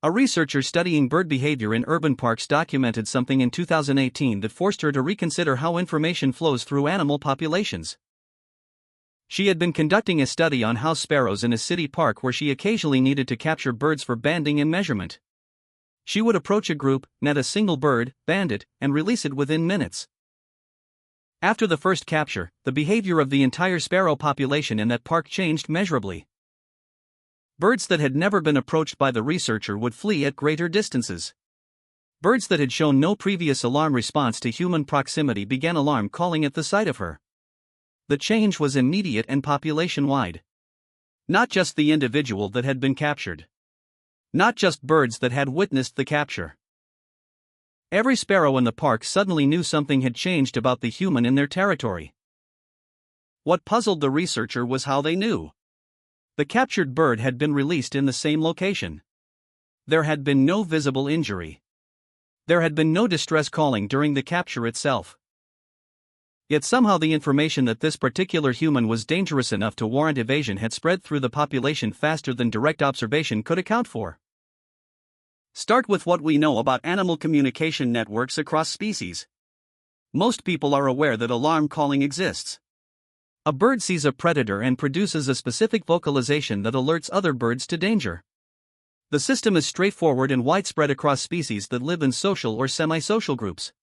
A researcher studying bird behavior in urban parks documented something in 2018 that forced her to reconsider how information flows through animal populations. She had been conducting a study on house sparrows in a city park where she occasionally needed to capture birds for banding and measurement. She would approach a group, net a single bird, band it, and release it within minutes. After the first capture, the behavior of the entire sparrow population in that park changed measurably. Birds that had never been approached by the researcher would flee at greater distances. Birds that had shown no previous alarm response to human proximity began alarm calling at the sight of her. The change was immediate and population-wide. Not just the individual that had been captured. Not just birds that had witnessed the capture. Every sparrow in the park suddenly knew something had changed about the human in their territory. What puzzled the researcher was how they knew. The captured bird had been released in the same location. There had been no visible injury. There had been no distress calling during the capture itself. Yet somehow the information that this particular human was dangerous enough to warrant evasion had spread through the population faster than direct observation could account for. Start with what we know about animal communication networks across species. Most people are aware that alarm calling exists. A bird sees a predator and produces a specific vocalization that alerts other birds to danger. The system is straightforward and widespread across species that live in social or semi-social groups.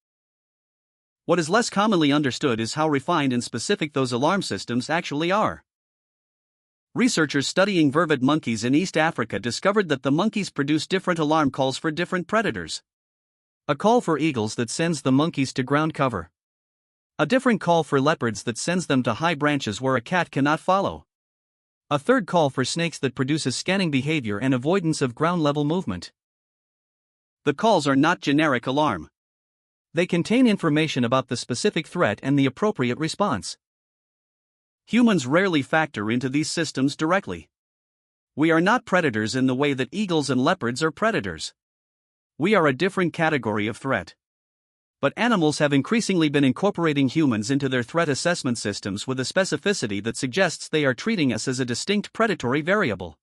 What is less commonly understood is how refined and specific those alarm systems actually are. Researchers studying vervet monkeys in East Africa discovered that the monkeys produce different alarm calls for different predators. A call for eagles that sends the monkeys to ground cover. A different call for leopards that sends them to high branches where a cat cannot follow. A third call for snakes that produces scanning behavior and avoidance of ground-level movement. The calls are not generic alarm. They contain information about the specific threat and the appropriate response. Humans rarely factor into these systems directly. We are not predators in the way that eagles and leopards are predators. We are a different category of threat. But animals have increasingly been incorporating humans into their threat assessment systems with a specificity that suggests they are treating us as a distinct predatory variable.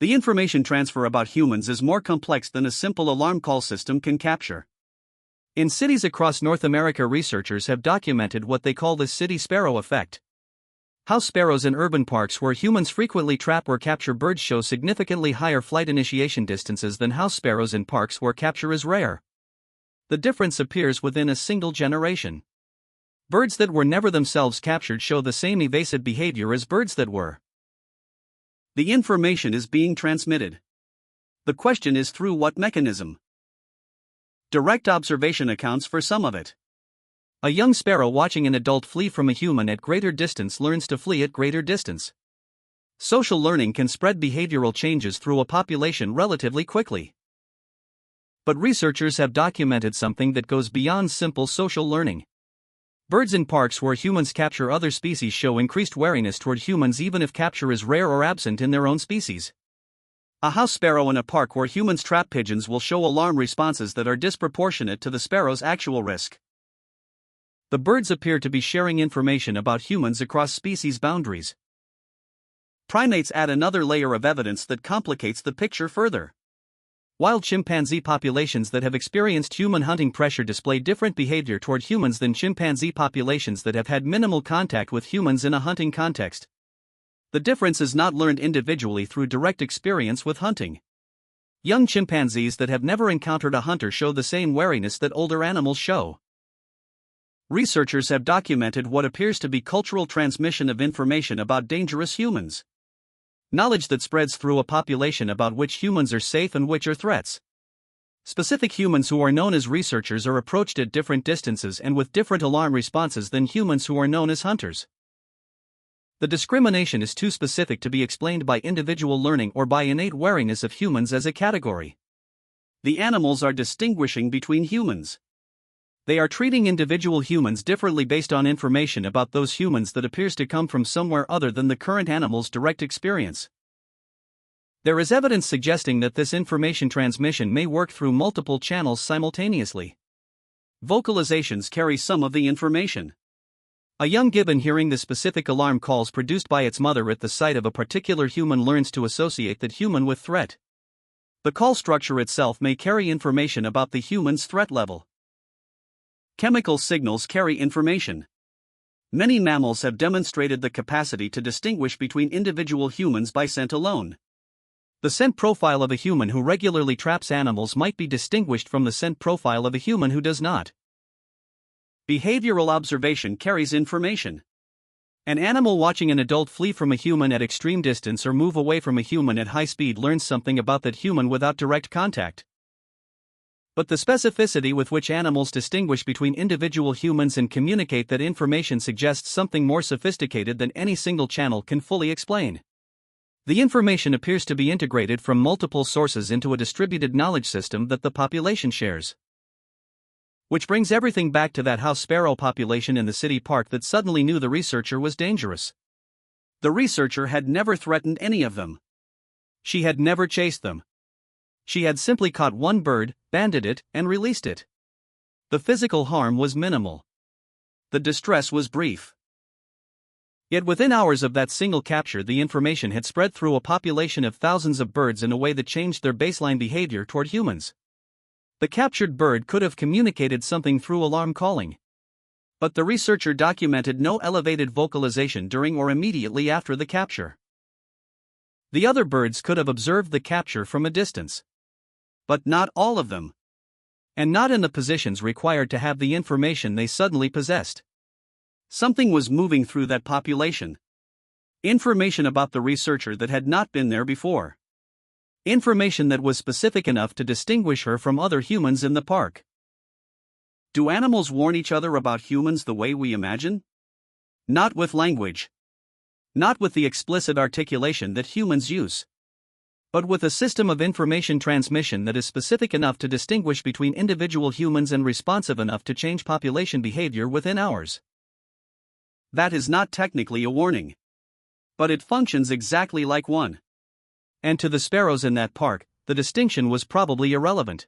The information transfer about humans is more complex than a simple alarm call system can capture. In cities across North America, researchers have documented what they call the city sparrow effect. House sparrows in urban parks where humans frequently trap or capture birds show significantly higher flight initiation distances than house sparrows in parks where capture is rare. The difference appears within a single generation. Birds that were never themselves captured show the same evasive behavior as birds that were. The information is being transmitted. The question is through what mechanism? Direct observation accounts for some of it. A young sparrow watching an adult flee from a human at greater distance learns to flee at greater distance. Social learning can spread behavioral changes through a population relatively quickly. But researchers have documented something that goes beyond simple social learning. Birds in parks where humans capture other species show increased wariness toward humans even if capture is rare or absent in their own species. A house sparrow in a park where humans trap pigeons will show alarm responses that are disproportionate to the sparrow's actual risk. The birds appear to be sharing information about humans across species boundaries. Primates add another layer of evidence that complicates the picture further. Wild chimpanzee populations that have experienced human hunting pressure display different behavior toward humans than chimpanzee populations that have had minimal contact with humans in a hunting context. The difference is not learned individually through direct experience with hunting. Young chimpanzees that have never encountered a hunter show the same wariness that older animals show. Researchers have documented what appears to be cultural transmission of information about dangerous humans. Knowledge that spreads through a population about which humans are safe and which are threats. Specific humans who are known as researchers are approached at different distances and with different alarm responses than humans who are known as hunters. The discrimination is too specific to be explained by individual learning or by innate wariness of humans as a category. The animals are distinguishing between humans. They are treating individual humans differently based on information about those humans that appears to come from somewhere other than the current animal's direct experience. There is evidence suggesting that this information transmission may work through multiple channels simultaneously. Vocalizations carry some of the information. A young gibbon hearing the specific alarm calls produced by its mother at the sight of a particular human learns to associate that human with threat. The call structure itself may carry information about the human's threat level. Chemical signals carry information. Many mammals have demonstrated the capacity to distinguish between individual humans by scent alone. The scent profile of a human who regularly traps animals might be distinguished from the scent profile of a human who does not. Behavioral observation carries information. An animal watching an adult flee from a human at extreme distance or move away from a human at high speed learns something about that human without direct contact. But the specificity with which animals distinguish between individual humans and communicate that information suggests something more sophisticated than any single channel can fully explain. The information appears to be integrated from multiple sources into a distributed knowledge system that the population shares. Which brings everything back to that house sparrow population in the city park that suddenly knew the researcher was dangerous. The researcher had never threatened any of them. She had never chased them. She had simply caught one bird, banded it, and released it. The physical harm was minimal. The distress was brief. Yet within hours of that single capture, the information had spread through a population of thousands of birds in a way that changed their baseline behavior toward humans. The captured bird could have communicated something through alarm calling. But the researcher documented no elevated vocalization during or immediately after the capture. The other birds could have observed the capture from a distance. But not all of them. And not in the positions required to have the information they suddenly possessed. Something was moving through that population. Information about the researcher that had not been there before. Information that was specific enough to distinguish her from other humans in the park. Do animals warn each other about humans the way we imagine? Not with language. Not with the explicit articulation that humans use. But with a system of information transmission that is specific enough to distinguish between individual humans and responsive enough to change population behavior within hours. That is not technically a warning. But it functions exactly like one. And to the sparrows in that park, the distinction was probably irrelevant.